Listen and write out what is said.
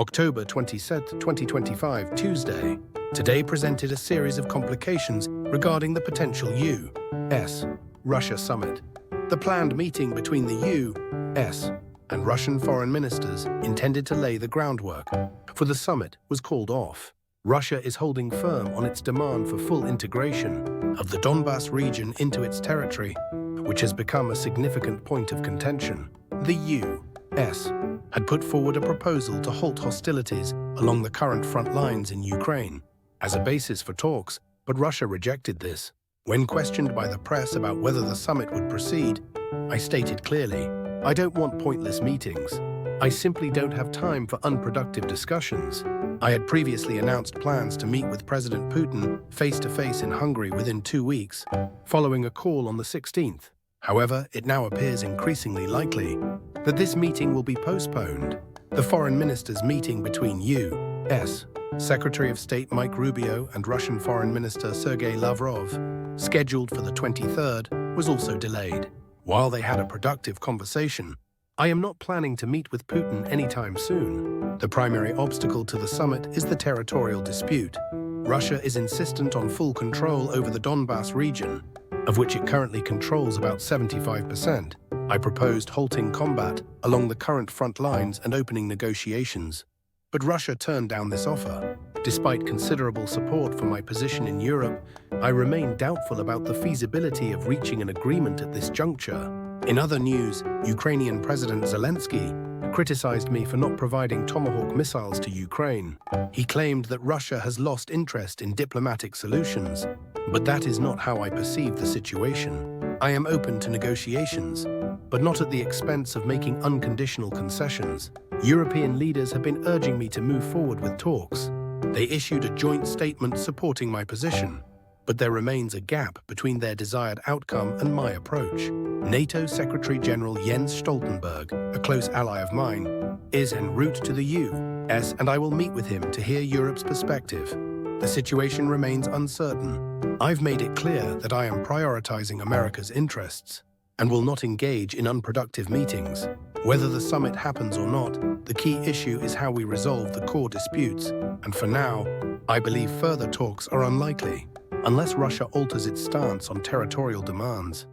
October 27, 2025, Tuesday, today presented a series of complications regarding the potential U.S. Russia summit. The planned meeting between the U.S. and Russian foreign ministers intended to lay the groundwork for the summit was called off. Russia is holding firm on its demand for full integration of the Donbas region into its territory, which has become a significant point of contention. The U.S. had put forward a proposal to halt hostilities along the current front lines in Ukraine as a basis for talks, but Russia rejected this. When questioned by the press about whether the summit would proceed, I stated clearly, I don't want pointless meetings. I simply don't have time for unproductive discussions. I had previously announced plans to meet with President Putin face-to-face in Hungary within 2 weeks, following a call on the 16th. However, it now appears increasingly likely that this meeting will be postponed. The foreign ministers' meeting between U.S. Secretary of State Mike Rubio and Russian Foreign Minister Sergei Lavrov, scheduled for the 23rd, was also delayed. While they had a productive conversation, I am not planning to meet with Putin anytime soon. The primary obstacle to the summit is the territorial dispute. Russia is insistent on full control over the Donbas region, of which it currently controls about 75%. I proposed halting combat along the current front lines and opening negotiations. But Russia turned down this offer. Despite considerable support for my position in Europe, I remain doubtful about the feasibility of reaching an agreement at this juncture. In other news, Ukrainian President Zelensky criticized me for not providing Tomahawk missiles to Ukraine. He claimed that Russia has lost interest in diplomatic solutions, but that is not how I perceive the situation. I am open to negotiations, but not at the expense of making unconditional concessions. European leaders have been urging me to move forward with talks. They issued a joint statement supporting my position, but there remains a gap between their desired outcome and my approach. NATO Secretary-General Jens Stoltenberg, a close ally of mine, is en route to the U.S. and I will meet with him to hear Europe's perspective. The situation remains uncertain. I've made it clear that I am prioritizing America's interests and will not engage in unproductive meetings. Whether the summit happens or not, the key issue is how we resolve the core disputes, and for now, I believe further talks are unlikely, unless Russia alters its stance on territorial demands.